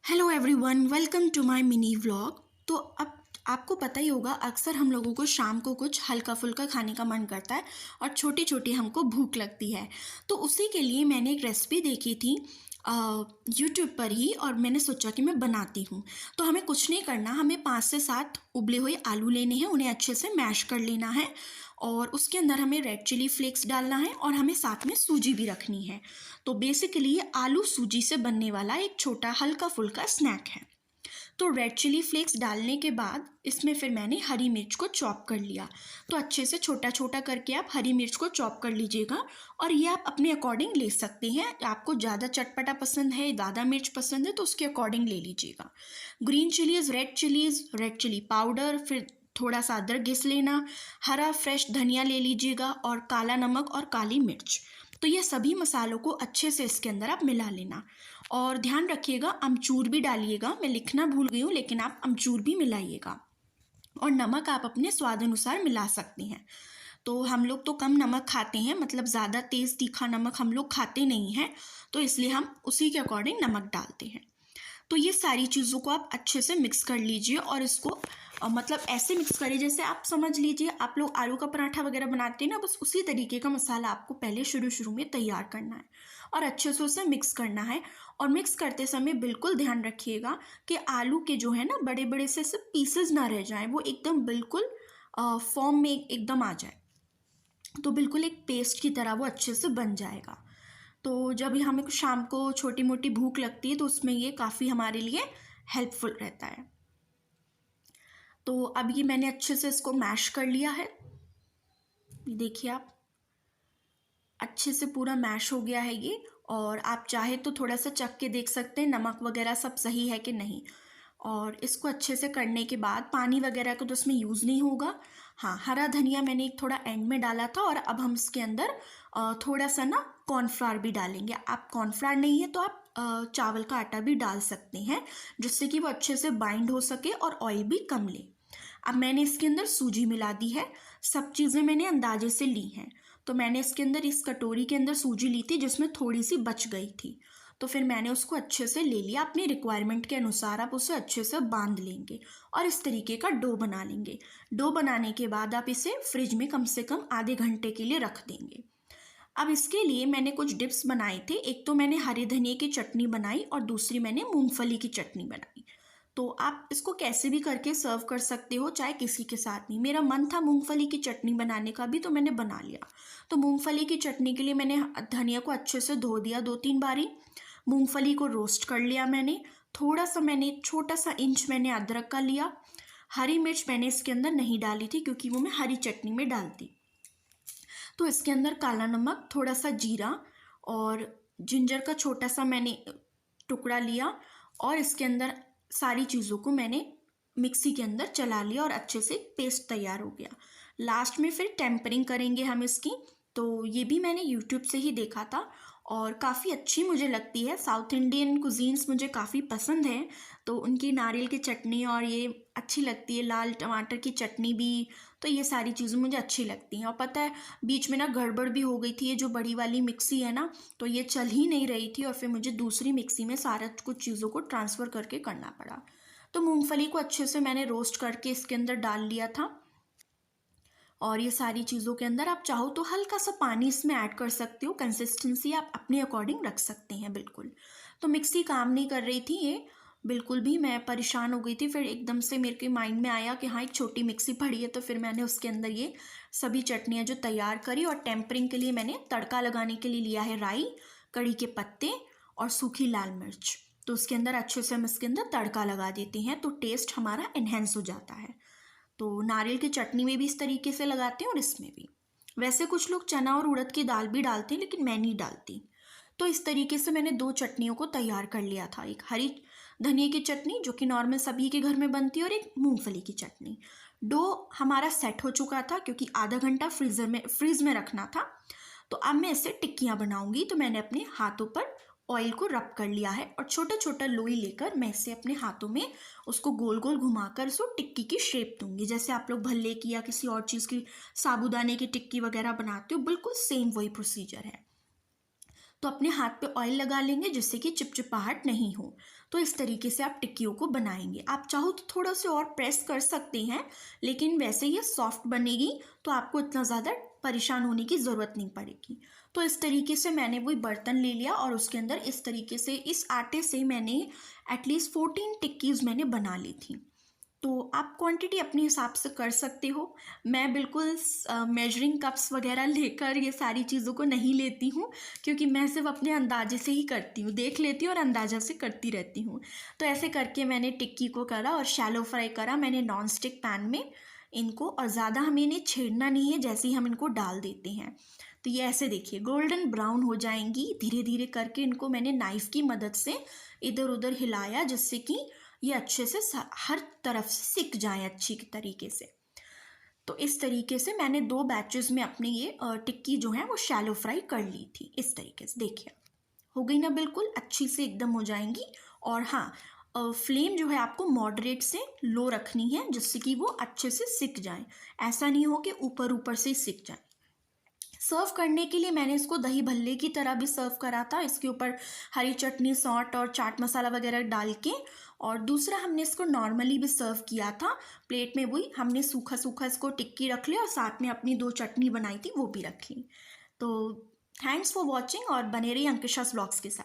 Hello everyone, welcome to my mini vlog. तो अब आपको पता ही होगा, अक्सर हम लोगों को शाम को कुछ हल्का फुल्का खाने का मन करता है और छोटी छोटी हमको भूख लगती है। तो उसी के लिए मैंने एक रेसिपी देखी थी यूट्यूब पर ही, और मैंने सोचा कि मैं बनाती हूँ। तो हमें कुछ नहीं करना, हमें 5 से 7 उबले हुए आलू लेने हैं, उन्हें अच्छे से मैश कर लेना है और उसके अंदर हमें रेड चिली फ्लेक्स डालना है और हमें साथ में सूजी भी रखनी है। तो बेसिकली ये आलू सूजी से बनने वाला एक छोटा हल्का फुल्का स्नैक है। तो रेड चिली फ्लेक्स डालने के बाद इसमें फिर मैंने हरी मिर्च को चॉप कर लिया। तो अच्छे से छोटा छोटा करके आप हरी मिर्च को चॉप कर लीजिएगा और ये आप अपने अकॉर्डिंग ले सकते हैं। आपको ज़्यादा चटपटा पसंद है, ज़्यादा मिर्च पसंद है तो उसके अकॉर्डिंग ले लीजिएगा। Green chillies, red chilli powder, फिर थोड़ा सा अदरक घिस लेना, हरा फ्रेश धनिया ले लीजिएगा और काला नमक और काली मिर्च। तो ये सभी मसालों को अच्छे से इसके अंदर आप मिला लेना और ध्यान रखिएगा अमचूर भी डालिएगा। मैं लिखना भूल गई हूँ, लेकिन आप अमचूर भी मिलाइएगा और नमक आप अपने स्वाद अनुसार मिला सकते हैं। तो हम लोग तो कम नमक खाते हैं, मतलब ज़्यादा तेज़ तीखा नमक हम लोग खाते नहीं हैं, तो इसलिए हम उसी के अकॉर्डिंग नमक डालते हैं। तो ये सारी चीज़ों को आप अच्छे से मिक्स कर लीजिए और इसको मतलब ऐसे मिक्स करिए जैसे आप समझ लीजिए आप लोग आलू का पराठा वगैरह बनाते हैं ना, बस उसी तरीके का मसाला आपको पहले शुरू शुरू में तैयार करना है और अच्छे से उसे मिक्स करना है। और मिक्स करते समय बिल्कुल ध्यान रखिएगा कि आलू के जो है ना बड़े बड़े से सब पीसेज ना रह जाएं, वो एकदम बिल्कुल फॉर्म में एकदम आ जाए, तो बिल्कुल एक पेस्ट की तरह वो अच्छे से बन जाएगा। तो जब भी हमें शाम को छोटी मोटी भूख लगती है तो उसमें ये काफ़ी हमारे लिए हेल्पफुल रहता है। तो अब ये मैंने अच्छे से इसको मैश कर लिया है, देखिए आप अच्छे से पूरा मैश हो गया है ये। और आप चाहे तो थोड़ा सा चख के देख सकते हैं नमक वगैरह सब सही है कि नहीं। और इसको अच्छे से करने के बाद पानी वगैरह का तो इसमें यूज़ नहीं होगा। हाँ, हरा धनिया मैंने एक थोड़ा एंड में डाला था और अब हम इसके अंदर थोड़ा सा ना कॉर्नफ्लावर भी डालेंगे। आप कॉर्नफ्लावर नहीं है तो आप चावल का आटा भी डाल सकते हैं, जिससे कि वो अच्छे से बाइंड हो सके और ऑयल भी कम ले। अब मैंने इसके अंदर सूजी मिला दी है, सब चीज़ें मैंने अंदाजे से ली हैं। तो मैंने इसके अंदर इस कटोरी के अंदर सूजी ली थी जिसमें थोड़ी सी बच गई थी, तो फिर मैंने उसको अच्छे से ले लिया। अपनी रिक्वायरमेंट के अनुसार आप उसे अच्छे से बांध लेंगे और इस तरीके का डो बना लेंगे। डो बनाने के बाद आप इसे फ्रिज में कम से कम आधे घंटे के लिए रख देंगे। अब इसके लिए मैंने कुछ डिप्स बनाए थे। एक तो मैंने हरे धनिए की चटनी बनाई और दूसरी मैंने मूंगफली की चटनी बनाई। तो आप इसको कैसे भी करके सर्व कर सकते हो, चाहे किसी के साथ नहीं। मेरा मन था मूंगफली की चटनी बनाने का भी, तो मैंने बना लिया। तो मूंगफली की चटनी के लिए मैंने धनिया को अच्छे से धो दिया 2-3 बारी। मूंगफली को रोस्ट कर लिया मैंने। थोड़ा सा मैंने छोटा सा इंच मैंने अदरक का लिया। हरी मिर्च मैंने इसके अंदर नहीं डाली थी क्योंकि वो मैं हरी चटनी में डालती। तो इसके अंदर काला नमक, थोड़ा सा जीरा और जिंजर का छोटा सा मैंने टुकड़ा लिया और इसके अंदर सारी चीज़ों को मैंने मिक्सी के अंदर चला लिया और अच्छे से पेस्ट तैयार हो गया। लास्ट में फिर टेम्परिंग करेंगे हम इसकी। तो ये भी मैंने यूट्यूब से ही देखा था और काफ़ी अच्छी मुझे लगती है। साउथ इंडियन कुजीन्स मुझे काफ़ी पसंद है, तो उनकी नारियल की चटनी और ये अच्छी लगती है, लाल टमाटर की चटनी भी। तो ये सारी चीज़ें मुझे अच्छी लगती हैं। और पता है बीच में ना गड़बड़ भी हो गई थी, ये जो बड़ी वाली मिक्सी है ना, तो ये चल ही नहीं रही थी और फिर मुझे दूसरी मिक्सी में सारा कुछ चीज़ों को ट्रांसफ़र करके करना पड़ा। तो मूंगफली को अच्छे से मैंने रोस्ट करके इसके अंदर डाल लिया था और ये सारी चीज़ों के अंदर आप चाहो तो हल्का सा पानी इसमें ऐड कर सकते हो। कंसिस्टेंसी आप अपने अकॉर्डिंग रख सकते हैं बिल्कुल। तो मिक्सी काम नहीं कर रही थी ये बिल्कुल भी, मैं परेशान हो गई थी। फिर एकदम से मेरे के माइंड में आया कि हाँ एक छोटी मिक्सी पड़ी है, तो फिर मैंने उसके अंदर ये सभी चटनियाँ जो तैयार करी। और टेम्परिंग के लिए मैंने तड़का लगाने के लिए लिया है राई, कड़ी के पत्ते और सूखी लाल मिर्च। तो उसके अंदर अच्छे से हम इसके अंदर तड़का लगा देते हैं तो टेस्ट हमारा इन्हेंस हो जाता है। तो नारियल की चटनी में भी इस तरीके से लगाते हैं और इसमें भी। वैसे कुछ लोग चना और उड़द की दाल भी डालते हैं, लेकिन मैं नहीं डालती। तो इस तरीके से मैंने 2 चटनियों को तैयार कर लिया था, एक हरी धनिया की चटनी जो कि नॉर्मल सभी के घर में बनती है और एक मूंगफली की चटनी। डो हमारा सेट हो चुका था क्योंकि आधा घंटा फ्रीज में रखना था। तो अब मैं इससे टिक्कियाँ बनाऊंगी। तो मैंने अपने हाथों पर ऑयल को रब कर लिया है और छोटा छोटा लोई लेकर मैं इसे अपने हाथों में उसको गोल गोल घुमाकर उसको टिक्की की शेप दूंगी। जैसे आप लोग भल्ले की या किसी और चीज़ की साबूदाने की टिक्की वगैरह बनाते हो, बिल्कुल सेम वही प्रोसीजर है। तो अपने हाथ पे ऑयल लगा लेंगे जिससे कि चिपचिपाहट नहीं हो। तो इस तरीके से आप टिक्कियों को बनाएंगे। आप चाहो तो थोड़ा से और प्रेस कर सकते हैं, लेकिन वैसे ये सॉफ्ट बनेगी तो आपको इतना ज़्यादा परेशान होने की ज़रूरत नहीं पड़ेगी। तो इस तरीके से मैंने वही बर्तन ले लिया और उसके अंदर इस तरीके से इस आटे से मैंने एटलीस्ट 14 टिक्कीज़ मैंने बना ली थी। तो आप क्वांटिटी अपने हिसाब से कर सकते हो। मैं बिल्कुल मेजरिंग कप्स वगैरह लेकर ये सारी चीज़ों को नहीं लेती हूँ, क्योंकि मैं सिर्फ अपने अंदाजे से ही करती हूँ, देख लेती हूँ और अंदाजा से करती रहती हूँ। तो ऐसे करके मैंने टिक्की को करा और शैलो फ्राई करा मैंने नॉन स्टिक पैन में इनको, और ज़्यादा हमें इन्हें छेड़ना नहीं है जैसे ही हम इनको डाल देते हैं। तो ये ऐसे देखिए गोल्डन ब्राउन हो जाएंगी। धीरे धीरे करके इनको मैंने नाइफ़ की मदद से इधर उधर हिलाया जिससे कि ये अच्छे से हर तरफ से सिक जाए अच्छी तरीके से। तो इस तरीके से मैंने 2 बैचेस में अपने ये टिक्की जो है वो शैलो फ्राई कर ली थी। इस तरीके से देखिए हो गई ना, बिल्कुल अच्छी से एकदम हो जाएंगी। और हाँ, फ्लेम जो है आपको मॉडरेट से लो रखनी है जिससे कि वो अच्छे से सिक जाए। ऐसा नहीं हो कि ऊपर ऊपर से ही सिक जाए। सर्व करने के लिए मैंने इसको दही भल्ले की तरह भी सर्व करा था, इसके ऊपर हरी चटनी, सौंठ और चाट मसाला वगैरह डाल के। और दूसरा हमने इसको नॉर्मली भी सर्व किया था प्लेट में, वही हमने सूखा सूखा इसको टिक्की रख लिया और साथ में अपनी 2 चटनी बनाई थी वो भी रख ली। तो थैंक्स फॉर वॉचिंग और बने रहिए अंकिशास व्लॉग्स के साथ।